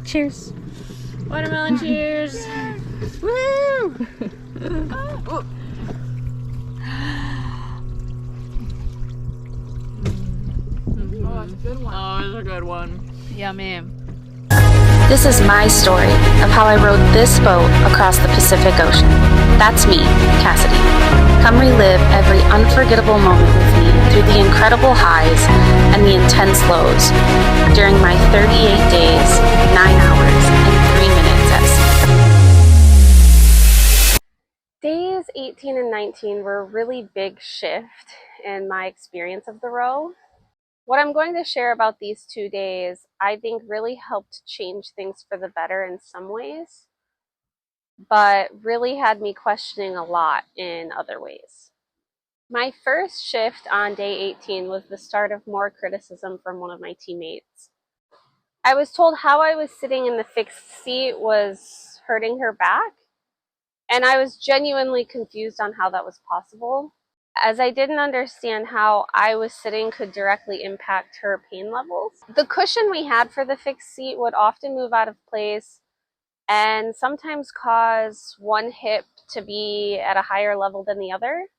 Cheers. Watermelon cheers. Woo! Oh, that's a good one. Oh, it's a good one. Yummy. This is my story of how I rode this boat across the Pacific Ocean. That's me, Cassidy. Come relive every unforgettable moment with me through the incredible highs and the intense lows during my 38 days, 9 hours, and 3 minutes at sea. Days 18 and 19 were a really big shift in my experience of the row. What I'm going to share about these 2 days, I think really helped change things for the better in some ways, but really had me questioning a lot in other ways. My first shift on day 18 was the start of more criticism from one of my teammates. I was told how I was sitting in the fixed seat was hurting her back, and I was genuinely confused on how that was possible, as I didn't understand how I was sitting could directly impact her pain levels. The cushion we had for the fixed seat would often move out of place and sometimes cause one hip to be at a higher level than the other.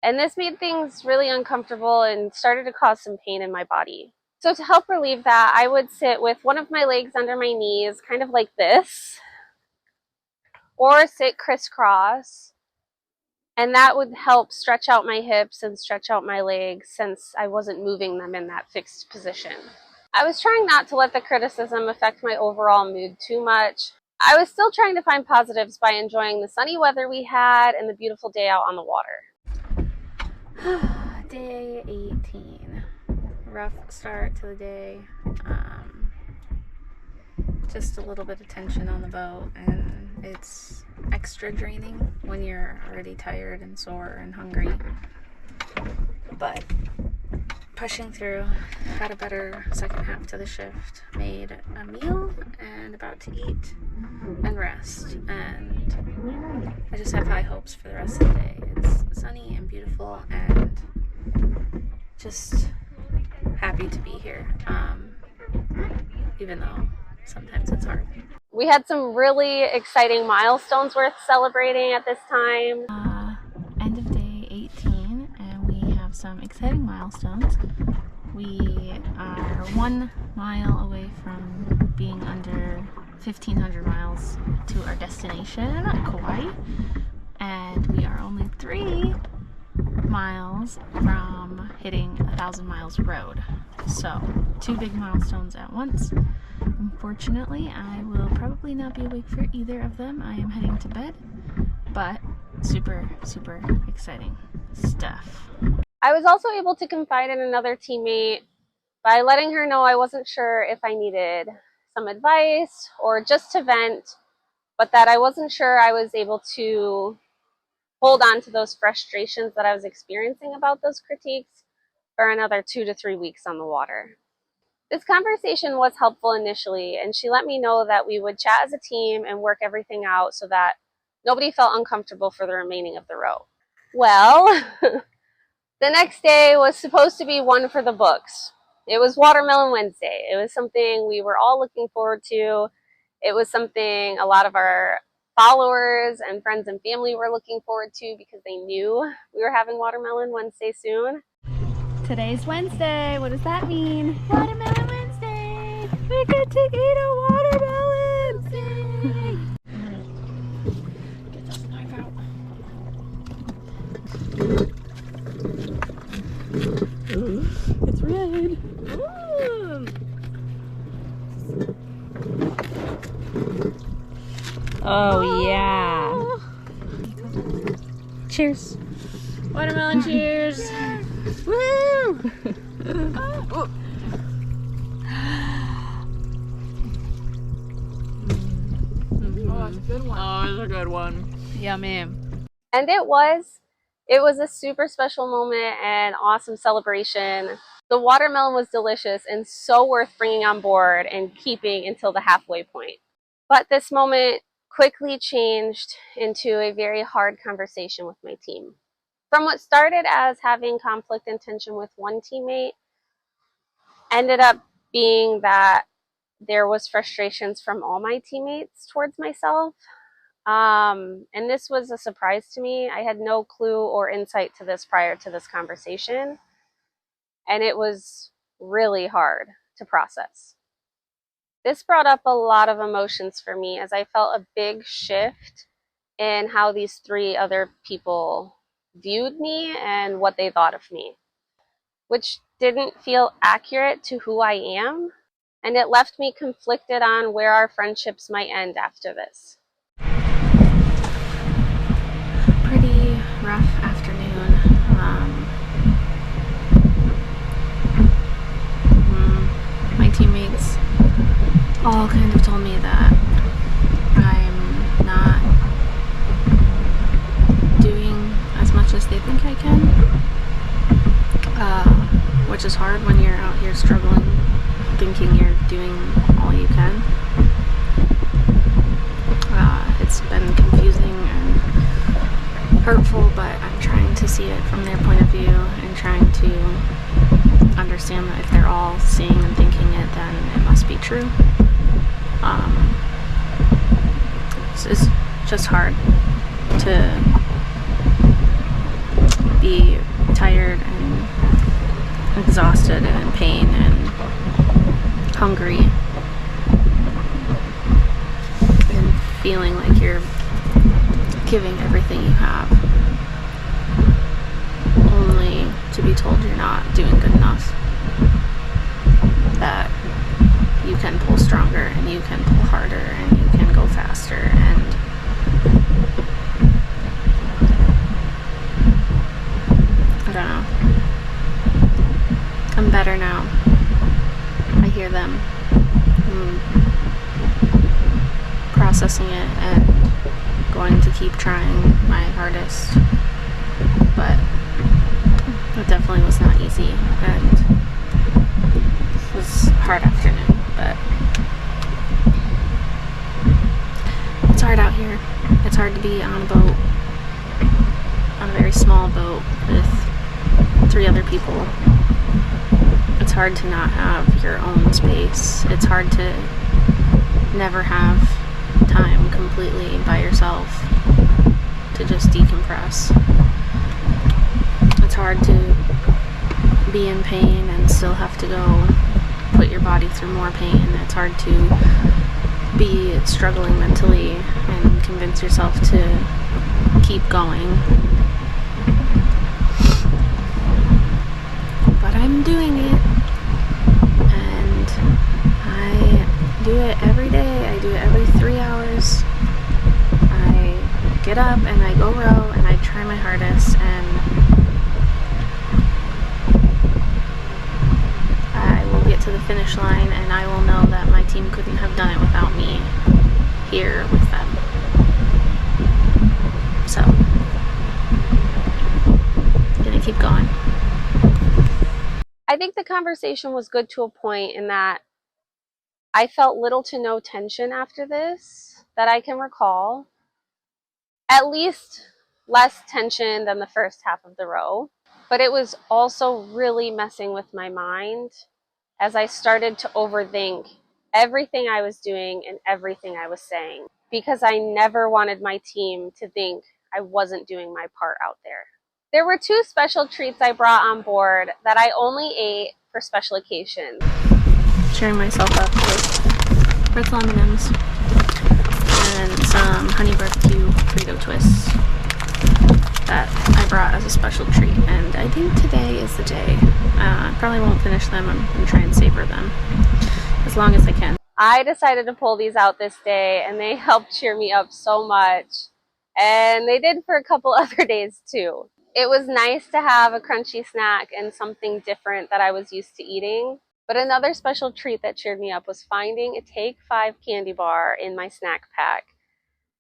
And this made things really uncomfortable and started to cause some pain in my body. So to help relieve that, I would sit with one of my legs under my knees, kind of like this, or sit crisscross. And that would help stretch out my hips and stretch out my legs since I wasn't moving them in that fixed position. I was trying not to let the criticism affect my overall mood too much. I was still trying to find positives by enjoying the sunny weather we had and the beautiful day out on the water. Day 18. Rough start to the day. Just a little bit of tension on the boat, and it's extra draining when you're already tired and sore and hungry. But pushing through, had a better second half to the shift, made a meal and about to eat and rest, and I just have high hopes for the rest of the day. It's sunny and beautiful and just happy to be here, even though sometimes it's hard. We had some really exciting milestones worth celebrating at this time. End of day 18, and we have some exciting milestones. We are 1 mile away from being under 1,500 miles to our destination, Kauai, and we are only 3 miles from hitting 1,000 miles road. So 2 big milestones at once. Unfortunately, I will probably not be awake for either of them. I am heading to bed, but super, super exciting stuff. I was also able to confide in another teammate by letting her know I wasn't sure if I needed some advice or just to vent, but that I wasn't sure I was able to hold on to those frustrations that I was experiencing about those critiques for another 2 to 3 weeks on the water. This conversation was helpful initially, and she let me know that we would chat as a team and work everything out so that nobody felt uncomfortable for the remaining of the row. Well, the next day was supposed to be one for the books. It was Watermelon Wednesday. It was something we were all looking forward to. It was something a lot of our followers and friends and family were looking forward to because they knew we were having Watermelon Wednesday soon. Today's Wednesday. What does that mean? Watermelon Wednesday! We get to eat a watermelon! Get this knife out. It's red. Ooh. Oh yeah. Cheers. Watermelon cheers. Woo! Oh, that's a good one. Oh, it's a good one. Yummy. And it was a super special moment and awesome celebration. The watermelon was delicious and so worth bringing on board and keeping until the halfway point. But this moment quickly changed into a very hard conversation with my team. From what started as having conflict and tension with one teammate, ended up being that there was frustrations from all my teammates towards myself. And this was a surprise to me. I had no clue or insight to this prior to this conversation. And it was really hard to process. This brought up a lot of emotions for me as I felt a big shift in how these three other people viewed me and what they thought of me, which didn't feel accurate to who I am. And it left me conflicted on where our friendships might end after this. Pretty rough afternoon. My teammates all kind of told me that I'm not doing as much as they think I can, which is hard when you're out here struggling, thinking you're doing all you can. It's been confusing and hurtful, but I'm trying to see it from their point of view and trying to understand that if they're all seeing and thinking it, then it must be true. It's just hard to be tired and exhausted and in pain and hungry and feeling like you're giving everything you have, only to be told you're not doing good enough, that you can pull stronger and you can pull harder and you can go faster, and I don't know. I'm better now. I hear them. I'm processing it and going to keep trying my hardest, but it definitely was not easy, and it was a hard afternoon, but it's hard out here. It's hard to be on a boat, on a very small boat with 3 other people. It's hard to not have your own space. It's hard to never have time completely by yourself to just decompress. It's hard to be in pain and still have to go put your body through more pain. It's hard to be struggling mentally and convince yourself to keep going. But I'm doing it, and I do it every day. I do it every 3 hours. I get up and I go row and I try my hardest, and I will get to the finish line, and I will know that my team couldn't have done it without me here with them. So, gonna keep going. I think the conversation was good to a point in that I felt little to no tension after this that I can recall. At least less tension than the first half of the row. But it was also really messing with my mind as I started to overthink everything I was doing and everything I was saying, because I never wanted my team to think I wasn't doing my part out there. There were 2 special treats I brought on board that I only ate for special occasions. Cheering myself up with pretzel M&Ms and some honey BBQ Frito Twists that I brought as a special treat, and I think today is the day. I probably won't finish them. I'm going to try and savor them as long as I can. I decided to pull these out this day, and they helped cheer me up so much, and they did for a couple other days too. It was nice to have a crunchy snack and something different that I was used to eating. But another special treat that cheered me up was finding a Take 5 candy bar in my snack pack.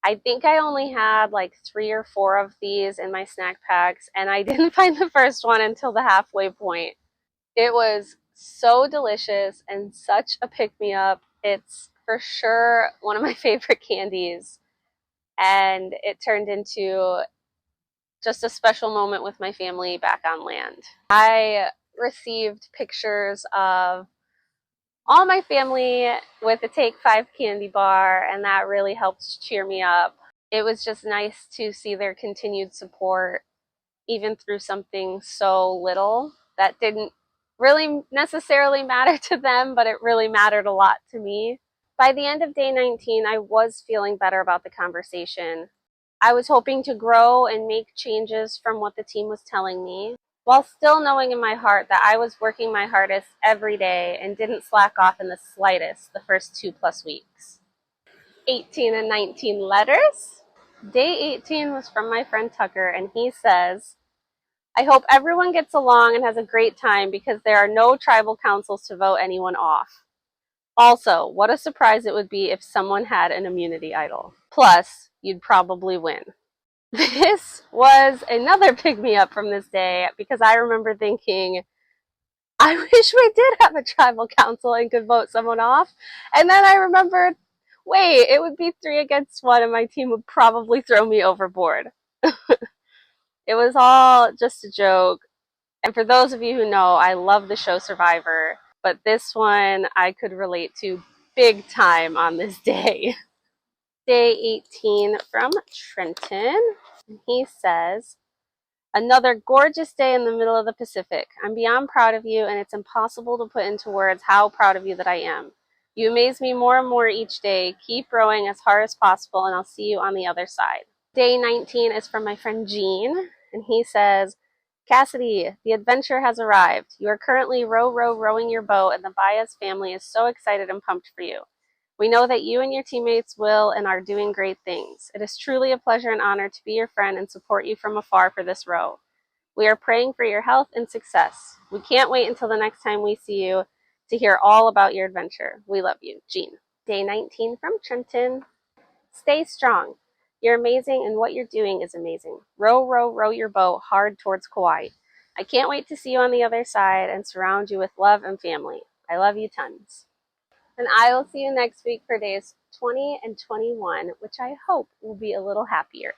I think I only had like 3 or 4 of these in my snack packs, and I didn't find the first one until the halfway point. It was so delicious and such a pick-me-up. It's for sure one of my favorite candies, and it turned into just a special moment with my family back on land. I received pictures of all my family with a Take 5 candy bar, and that really helped cheer me up. It was just nice to see their continued support, even through something so little that didn't really necessarily matter to them, but it really mattered a lot to me. By the end of day 19, I was feeling better about the conversation. I was hoping to grow and make changes from what the team was telling me, while still knowing in my heart that I was working my hardest every day and didn't slack off in the slightest the first 2+ weeks. 18 and 19 letters. Day 18 was from my friend Tucker, and he says, I hope everyone gets along and has a great time because there are no tribal councils to vote anyone off. Also, what a surprise it would be if someone had an immunity idol. Plus, you'd probably win. This was another pick-me-up from this day because I remember thinking, I wish we did have a tribal council and could vote someone off. And then I remembered, wait, it would be 3 against 1 and my team would probably throw me overboard. It was all just a joke. And for those of you who know, I love the show Survivor, but this one I could relate to big time on this day. Day 18 from Trenton. He says, another gorgeous day in the middle of the Pacific. I'm beyond proud of you, and it's impossible to put into words how proud of you that I am. You amaze me more and more each day. Keep rowing as hard as possible, and I'll see you on the other side. Day 19 is from my friend Gene, and he says, Cassidy, the adventure has arrived. You are currently rowing your boat, and the Baez family is so excited and pumped for you. We know that you and your teammates will and are doing great things. It is truly a pleasure and honor to be your friend and support you from afar for this row. We are praying for your health and success. We can't wait until the next time we see you to hear all about your adventure. We love you, Jean. Day 19 from Trenton. Stay strong. You're amazing, and what you're doing is amazing. Row your boat hard towards Kauai. I can't wait to see you on the other side and surround you with love and family. I love you tons. And I will see you next week for days 20 and 21, which I hope will be a little happier.